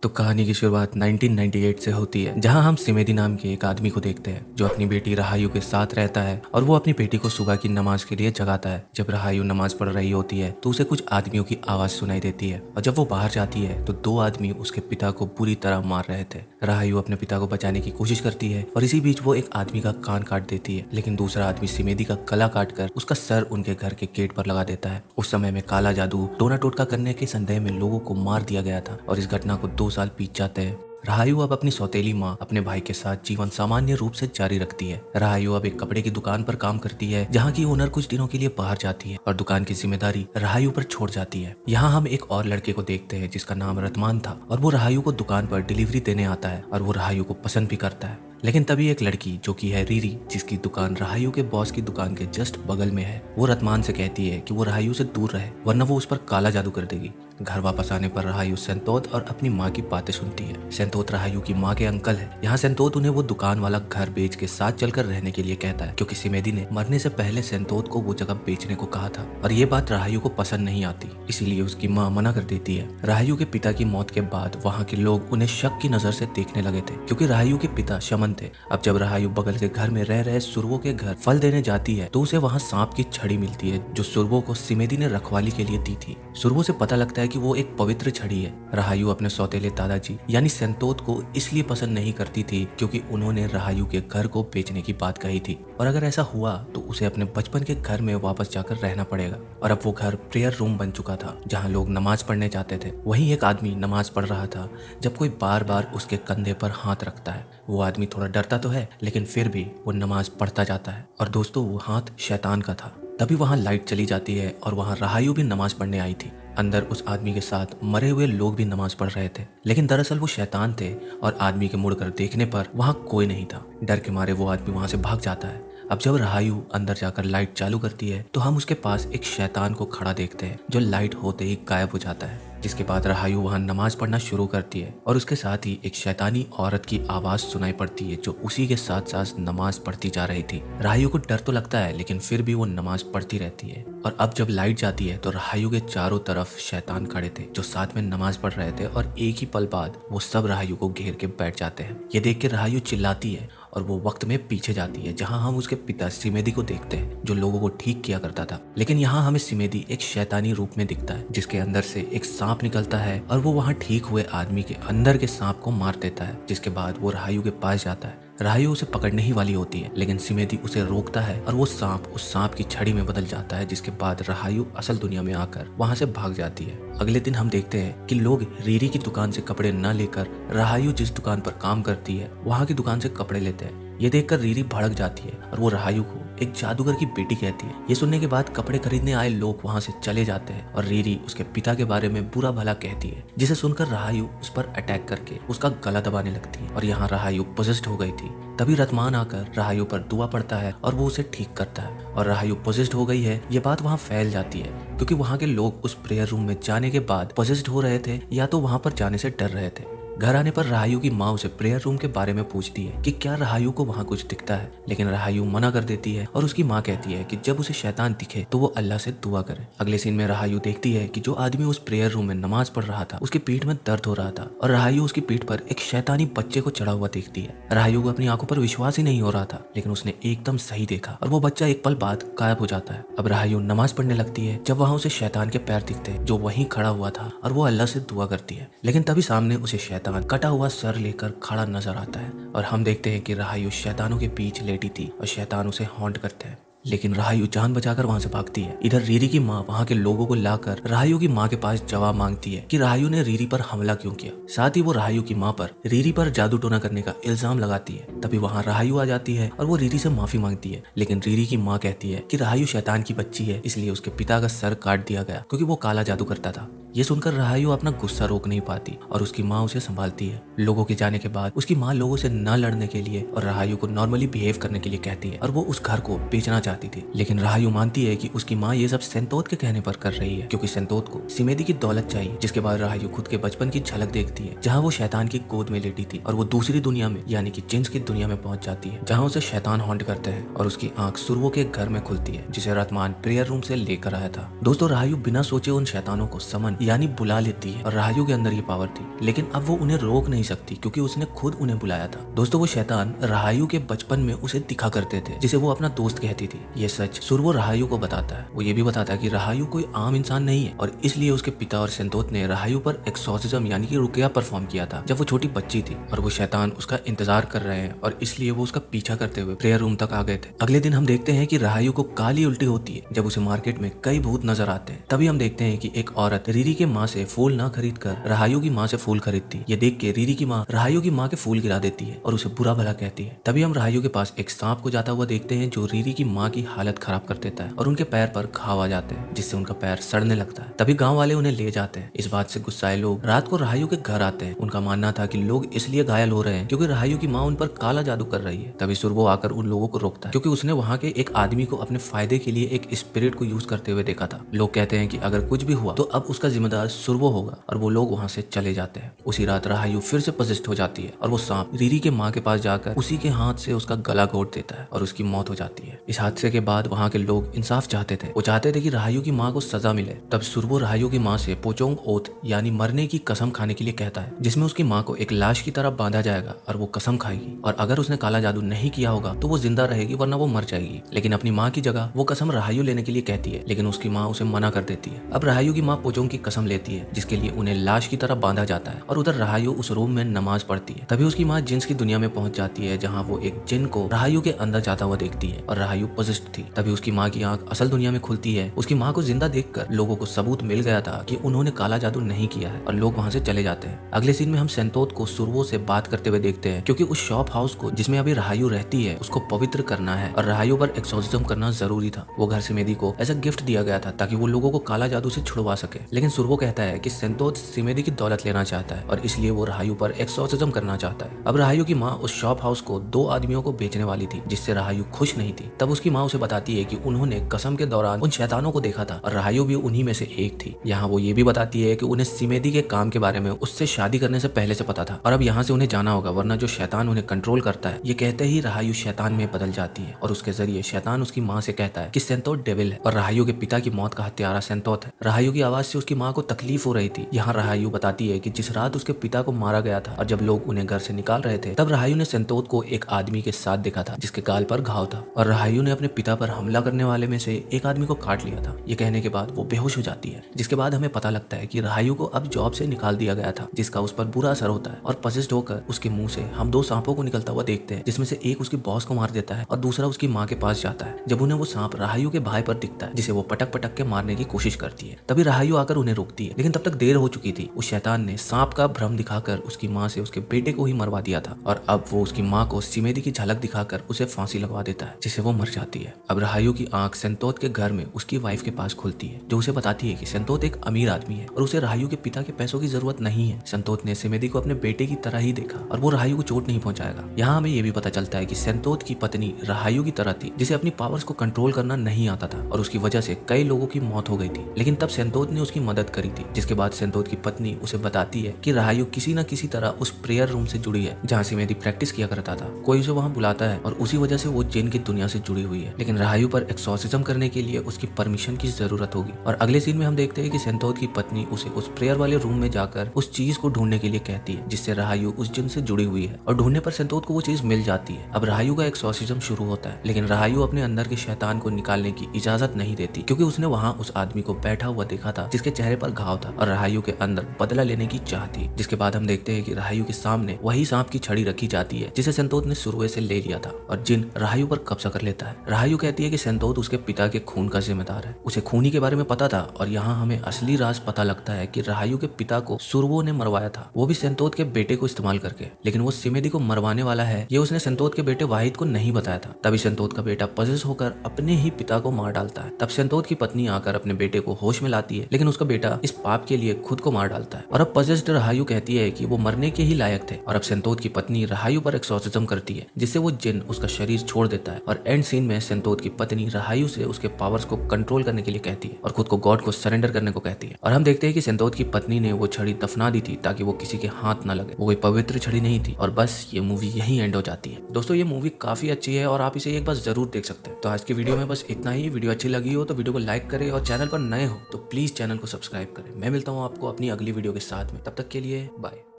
तो कहानी की शुरुआत 1998 से होती है, जहां हम सिमेदी नाम के एक आदमी को देखते हैं जो अपनी बेटी रहायु के साथ रहता है और वो अपनी बेटी को सुबह की नमाज के लिए जगाता है। जब रहायु नमाज पढ़ रही होती है तो उसे कुछ आदमियों की आवाज सुनाई देती है और जब वो बाहर जाती है तो दो आदमी उसके पिता को बुरी तरह मार रहे थे। रहायु अपने पिता को बचाने की कोशिश करती है और इसी बीच वो एक आदमी का कान काट देती है, लेकिन दूसरा आदमी सिमेदी का गला काट कर उसका सर उनके घर के गेट पर लगा देता है। उस समय में काला जादू टोना टोटका करने के संदेह में लोगों को मार दिया गया था और इस घटना को 2 साल बीत जाते हैं। रहायु अब अपनी सौतेली माँ अपने भाई के साथ जीवन सामान्य रूप से जारी रखती है। रहायु अब एक कपड़े की दुकान पर काम करती है, जहाँ की ओनर कुछ दिनों के लिए बाहर जाती है और दुकान की जिम्मेदारी रहायु पर छोड़ जाती है। यहाँ हम एक और लड़के को देखते हैं जिसका नाम रतमान था और वो रहायु को दुकान पर डिलीवरी देने आता है और वो रहायु को पसंद भी करता है। लेकिन तभी एक लड़की जो कि है रीरी, जिसकी दुकान रहायु के बॉस की दुकान के जस्ट बगल में है, वो रतमान से कहती है कि वो रहायु से दूर रहे वरना वो उस पर काला जादू कर देगी। घर वापस आने पर रहायु सेंतोत और अपनी माँ की बातें सुनती है। सेंतोत रहायु की माँ के अंकल है। यहाँ सेंतोत उन्हें वो दुकान वाला घर बेच के साथ चलकर रहने के लिए कहता है, क्योंकि सिमेदी ने मरने से पहले सेंतोत को वो जगह बेचने को कहा था और ये बात रहायु को पसंद नहीं आती, इसीलिए उसकी माँ मना कर देती है। रहायु के पिता की मौत के बाद वहाँ के लोग उन्हें शक की नजर से देखने लगे थे, क्योंकि रहायु के पिता शमन थे। अब जब रहायु बगल के घर में रह रहे सुरवो के घर फल देने जाती है तो उसे वहाँ सांप की छड़ी मिलती है जो सुरवो को सिमेदी ने रखवाली के लिए दी थी। सुरवो से पता लगता है कि वो एक पवित्र छड़ी है। रहायु अपने सौतेले दादाजी यानी सेंतोत को इसलिए पसंद नहीं करती थी क्योंकि उन्होंने रहायु के घर को बेचने की बात कही थी और अगर ऐसा हुआ तो उसे अपने बचपन के घर में वापस जाकर रहना पड़ेगा। और अब वो घर प्रेयर रूम बन चुका था जहाँ लोग नमाज पढ़ने जाते थे। वहीं एक आदमी नमाज पढ़ रहा था जब कोई बार बार उसके कंधे पर हाथ रखता है। वो आदमी थोड़ा डरता तो है लेकिन फिर भी वो नमाज पढ़ता जाता है और दोस्तों वो हाथ शैतान का था। तभी वहाँ लाइट चली जाती है और वहाँ रहायु भी नमाज पढ़ने आई थी। अंदर उस आदमी के साथ मरे हुए लोग भी नमाज पढ़ रहे थे, लेकिन दरअसल वो शैतान थे और आदमी के मुड़कर देखने पर वहाँ कोई नहीं था। डर के मारे वो आदमी वहाँ से भाग जाता है। अब जब रहायु अंदर जाकर लाइट चालू करती है तो हम उसके पास एक शैतान को खड़ा देखते हैं जो लाइट होते ही गायब हो जाता है। जिसके बाद रहायु वहाँ नमाज पढ़ना शुरू करती है और उसके साथ ही एक शैतानी औरत की आवाज सुनाई पड़ती है जो उसी के साथ साथ नमाज पढ़ती जा रही थी। रहायु को डर तो लगता है लेकिन फिर भी वो नमाज पढ़ती रहती है। और अब जब लाइट जाती है तो रहायु के चारों तरफ शैतान खड़े थे जो साथ में नमाज पढ़ रहे थे और एक ही पल बाद वो सब रहायु को घेर के बैठ जाते हैं। ये देख के रहायु चिल्लाती है और वो वक्त में पीछे जाती है जहां हम उसके पिता सिमेदी को देखते हैं जो लोगों को ठीक किया करता था। लेकिन यहाँ हमें सिमेदी एक शैतानी रूप में दिखता है जिसके अंदर से एक सांप निकलता है और वो वहाँ ठीक हुए आदमी के अंदर के सांप को मार देता है। जिसके बाद वो रहायु के पास जाता है। रहायु उसे पकड़ने ही वाली होती है लेकिन सिमेदी उसे रोकता है और वो सांप उस सांप की छड़ी में बदल जाता है। जिसके बाद रहायु असल दुनिया में आकर वहाँ से भाग जाती है। अगले दिन हम देखते हैं कि लोग रीरी की दुकान से कपड़े न लेकर रहायु जिस दुकान पर काम करती है वहाँ की दुकान से कपड़े लेते हैं। ये देखकर रीरी भड़क जाती है और वो रहायु को एक जादूगर की बेटी कहती है। ये सुनने के बाद कपड़े खरीदने आए लोग वहाँ से चले जाते हैं और रीरी उसके पिता के बारे में बुरा भला कहती है, जिसे सुनकर रहायु उस पर अटैक करके उसका गला दबाने लगती है और यहाँ रहायु पोजेस्ड हो गई थी। तभी रतमान आकर रहायु पर दुआ पड़ता है और वो उसे ठीक करता है और रहायु पोजेस्ड हो गई है ये बात वहाँ फैल जाती है क्योंकि वहाँ के लोग उस प्रेयर रूम में जाने के बाद पोजेस्ड हो रहे थे या तो वहाँ पर जाने से डर रहे थे। घर आने पर रहायु की माँ उसे प्रेयर रूम के बारे में पूछती है कि क्या रहायु को वहाँ कुछ दिखता है, लेकिन रहायु मना कर देती है और उसकी माँ कहती है कि जब उसे शैतान दिखे तो वो अल्लाह से दुआ करे। अगले सीन में रहायु देखती है कि जो आदमी उस प्रेयर रूम में नमाज पढ़ रहा था उसकी पीठ में दर्द हो रहा था और रहायु उसकी पीठ पर एक शैतानी बच्चे को चढ़ा हुआ देखती है। रहायु को अपनी आंखों पर विश्वास ही नहीं हो रहा था लेकिन उसने एकदम सही देखा और वो बच्चा एक पल बाद गायब हो जाता है। अब रहायु नमाज पढ़ने लगती है जब वहाँ उसे शैतान के पैर दिखते हैं जो वहीं खड़ा हुआ था और वो अल्लाह से दुआ करती है। लेकिन तभी सामने उसे शैतान कटा हुआ सर लेकर खड़ा नजर आता है और हम देखते हैं कि रहायु शैतानों के बीच लेटी थी और शैतान उसे हॉन्ट करते हैं। लेकिन रहायु जान बचाकर वहां से भागती है। इधर रीरी की माँ वहां के लोगों को लाकर रहायु की माँ के पास जवाब मांगती है कि रहायु ने रीरी पर हमला क्यों किया। साथ ही वो रहायु की माँ पर रीरी पर जादू टोना करने का इल्जाम लगाती है। तभी वहाँ रहायु आ जाती है और वो रीरी से माफी मांगती है, लेकिन रीरी की माँ कहती है कि रहायु शैतान की बच्ची है इसलिए उसके पिता का सर काट दिया गया क्योंकि वो काला जादू करता था। ये सुनकर रहायु अपना गुस्सा रोक नहीं पाती और उसकी माँ उसे संभालती है। लोगों के जाने के बाद उसकी माँ लोगों से न लड़ने के लिए और रहायु को नॉर्मली बिहेव करने के लिए कहती है और वो उस घर को बेचना चाहती थी। लेकिन रहायु मानती है कि उसकी माँ ये सब सेंतोत के कहने पर कर रही है क्योंकि सेंतोत को सिमेदी की दौलत चाहिए। जिसके बाद रहायु खुद के बचपन की झलक देखती है जहाँ वो शैतान की गोद में लेटी थी और वो दूसरी दुनिया में यानी कि जिन्स की दुनिया में पहुंच जाती है जहाँ उसे शैतान हॉन्ट करते हैं और उसकी आंख सुरवो के घर में खुलती है जिसे रतमान प्रेयर रूम से लेकर आया था। दोस्तों रहायु बिना सोचे उन शैतानों को समन यानी बुला लेती है और राहायु के अंदर ये पावर थी, लेकिन अब वो उन्हें रोक नहीं सकती क्योंकि उसने खुद उन्हें बुलाया था। दोस्तों वो शैतान राहायु के बचपन में उसे दिखा करते थे जिसे वो अपना दोस्त कहती थी। ये सच सुरवो राहायु को बताता है। वो ये भी बताता है कि राहायु कोई आम इंसान नहीं है और इसलिए उसके पिता और सेंतोत ने राहायु पर एक्सोर्सिज्म यानी कि रुकिया परफॉर्म किया था जब वो छोटी बच्ची थी, और वो शैतान उसका इंतजार कर रहे हैं और इसलिए वो उसका पीछा करते हुए प्रेयर रूम तक आ गए थे। अगले दिन हम देखते हैं कि राहायु को काली उल्टी होती है जब उसे मार्केट में कई भूत नजर आते हैं। तभी हम देखते हैं कि एक औरत रीरी के माँ से फूल ना खरीद कर राहायु की माँ से फूल खरीदती। ये देख के रीरी की माँ राहायु की माँ के फूल गिरा देती है और उसे बुरा भला कहती है। तभी हम राहायु के पास एक सांप को जाता हुआ देखते हैं जो रीरी की माँ की हालत खराब कर देता है और उनके पैर पर घाव आ जाते हैं जिससे उनका पैर सड़ने लगता है। तभी गाँव वाले उन्हें ले जाते हैं। इस बात से गुस्साए लोग रात को राहायु के घर आते हैं। उनका मानना था कि लोग इसलिए घायल हो रहे हैं क्योंकि राहायु की माँ उन पर काला जादू कर रही है। तभी सुरवो आकर उन लोगों को रोकता है क्योंकि उसने वहाँ के एक आदमी को अपने फायदे के लिए एक स्पिरिट को यूज करते हुए देखा था। लोग कहते हैं कि अगर कुछ भी हुआ तो अब उसका जिम्मेदार सुरवो होगा और वो लोग वहाँ से चले जाते हैं। उसी रात राहायु फिर से पजेस्ट हो जाती है और वो सांप रीरी के माँ के पास जाकर उसी के हाथ से उसका गला घोट देता है और उसकी मौत हो जाती है। इस हादसे के बाद वहाँ के लोग इंसाफ चाहते थे। वो चाहते थे कि राहायु की माँ को सजा मिले। तब सुरवो राहायु की माँ से पोचोंग ओथ यानी मरने की कसम खाने के लिए कहता है जिसमें उसकी माँ को एक लाश की तरह बांधा जाएगा और वो कसम खाएगी और अगर उसने काला जादू नहीं किया होगा तो वो जिंदा रहेगी वरना वो मर जाएगी। लेकिन अपनी माँ की जगह वो कसम राहायु लेने के लिए कहती है लेकिन उसकी माँ उसे मना कर देती है। अब राहायु की माँ पोचोंग की कसम लेती है जिसके लिए उन्हें लाश की तरह बांधा जाता है और उधर राहायु उस रूम में नमाज पढ़ती है। तभी उसकी माँ जिन्स की दुनिया में पहुंच जाती है जहाँ वो एक जिन को राहायु के अंदर जाता हुआ देखती है और राहायु पोजेस्ड थी। तभी उसकी माँ की आंख असल दुनिया में खुलती है। उसकी माँ को जिंदा देखकर लोगों को सबूत मिल गया था कि उन्होंने काला जादू नहीं किया है और लोग वहाँ से चले जाते हैं। अगले सीन में हम सेंतोत को सुरवो से बात करते हुए देखते हैं क्योंकि उस शॉप हाउस को जिसमें अभी राहायु रहती है उसको पवित्र करना है और राहायु पर एक्सोर्सिज्म करना जरूरी था। वो घर सिमेदी को ऐसा गिफ्ट दिया गया था ताकि वो लोगों को काला जादू से छुड़वा सके। लेकिन सुरवो कहता है कि सेंतोत सिमेदी की दौलत लेना चाहता है और इसलिए वो राहायु पर एक्सोर्सिज्म करना चाहता है। अब राहायु की माँ उस शॉप हाउस को 2 आदमियों को बेचने वाली थी जिससे राहायु खुश नहीं थी। तब उसकी माँ उसे बताती है कि उन्होंने कसम के दौरान उन शैतानों को देखा था और राहायु भी उन्हीं में से एक थी। यहाँ वो ये भी बताती है कि उन्हें सिमेदी के काम के बारे में उससे शादी करने से पहले से पता था और अब यहाँ से उन्हें जाना होगा वरना जो शैतान उन्हें कंट्रोल करता है। ये कहते ही राहायु शैतान में बदल जाती है और उसके जरिए शैतान उसकी माँ से कहता है कि सेंतोत डेविल है और राहायु के पिता की मौत का हत्यारा सेंतोत है। राहायु की आवाज से उसकी माँ को तकलीफ हो रही थी। यहाँ राहायु बताती है कि जिस रात उसके पिता को मारा गया था और जब लोग उन्हें घर से निकाल रहे थे तब राहायु ने सेंतोत को एक आदमी के साथ देखा था जिसके गाल पर घाव था और राहायु ने अपने पिता पर हमला करने वाले में से एक आदमी को काट लिया था। ये कहने के बाद वो बेहोश हो जाती है जिसके बाद हमें पता लगता है कि राहायु को अब जॉब से निकाल दिया गया था जिसका उस पर बुरा असर होता है और पजेस्ड होकर उसके मुंह से हम 2 सांपों को निकलता हुआ देखते हैं जिसमें से एक उसकी बॉस को मार देता है और दूसरा उसकी माँ के पास जाता है। जब उन्हें वो सांप राहायु के भाई पर दिखता है जिसे वो पटक पटक के मारने की कोशिश करती है। तभी राहायु आकर उन्हें रोकती है लेकिन तब तक देर हो चुकी थी। उस शैतान ने सांप का भ्रम दिखाकर उसकी माँ से उसके बेटे को ही मरवा दिया था और अब वो उसकी माँ को सिमेदी की झलक दिखाकर उसे फांसी लगवा देता है जिससे वो मर जाती है। अब राहायु की आंख सेंतोत के घर में उसकी वाइफ के पास खुलती है जो उसे बताती है कि सेंतोत एक अमीर आदमी है और उसे राहायु के पिता के पैसों की जरूरत नहीं है। सेंतोत ने सिमेदी को अपने बेटे की तरह ही देखा और वो राहायु को चोट नहीं पहुंचाएगा। यहाँ हमें ये भी पता चलता है कि सेंतोत की पत्नी राहायु की तरह थी जिसे अपनी पावर्स को कंट्रोल करना नहीं आता था और उसकी वजह से कई लोगों की मौत हो गई थी। लेकिन तब सेंतोत ने उसकी मदद करी थी जिसके बाद सेंतोत की पत्नी उसे बताती है कि राहायु किसी न किसी तरह उस प्रेयर रूम से जुड़ी है जहाँ सिमेदी प्रैक्टिस किया करता था। कोई उसे वहाँ बुलाता है और उसी वजह से वो जिन की दुनिया से जुड़ी हुई है। लेकिन राहायु पर एक्सोर्सिज्म करने के लिए उसकी परमिशन की जरूरत होगी। और अगले सीन में हम देखते हैं कि सेंतोत की पत्नी उसे उस प्रेयर वाले रूम में जाकर उस चीज को ढूंढने के लिए कहती है जिससे राहायु उस जिन से जुड़ी हुई है और ढूंढने पर सेंतोत को वो चीज मिल जाती है। अब राहायु का एक्सोर्सिज्म शुरू होता है लेकिन राहायु अपने अंदर के शैतान को निकालने की इजाजत नहीं देती क्योंकि उसने वहाँ उस आदमी को बैठा हुआ देखा था जिसके चेहरे पर घाव था और राहायु के अंदर बदला लेने की चाह थी। जिसके बाद हम देखते हैं कि राहायु के सामने वही सांप की छड़ी रखी जाती है जिसे सेंतोत ने शुरुए से ले लिया था और जिन राहायु पर कब्जा कर लेता है। राहायु कहती है कि सेंतोत उसके पिता के खून का जिम्मेदार है। उसे खूनी के बारे में पता था और यहाँ हमें असली राज पता लगता है कि राहायु के पिता को सुरवो ने मरवाया था, वो भी सेंतोत के बेटे को इस्तेमाल करके। लेकिन वो सिमेदी को मरवाने वाला है ये उसने सेंतोत के बेटे वाहिद को नहीं बताया था। तभी सेंतोत का बेटा पजेस होकर अपने ही पिता को मार डालता है। तब सेंतोत की पत्नी आकर अपने बेटे को होश में लाती है लेकिन उसका बेटा इस पाप के लिए खुद को मार डालता है और अब पजेस्ड राहायु कहती है कि वो मरने के ही लायक थे और अब सेंतोत की पत्नी राहायु पर एक्सोर्सिज्म करती है जिससे वो जिन उसका शरीर छोड़ देता है और एंड सीन में सेंतोत की पत्नी राहायु से उसके पावर्स को कंट्रोल करने के लिए कहती है और खुद को गॉड को सरेंडर करने को कहती है। और हम देखते हैं कि सेंतोत की पत्नी ने वो छड़ी दफना दी थी ताकि वो किसी के हाथ न लगे। वो कोई पवित्र छड़ी नहीं थी और बस ये मूवी यहीं एंड हो जाती है। दोस्तों ये मूवी काफी अच्छी है और आप इसे एक बार जरूर देख सकते हैं। तो आज की वीडियो में बस इतना ही। वीडियो अच्छी लगी हो तो वीडियो को लाइक करें और चैनल पर नए हो तो प्लीज चैनल को सब्सक्राइब सब्सक्राइब करें। मैं मिलता हूँ आपको अपनी अगली वीडियो के साथ में, तब तक के लिए बाय।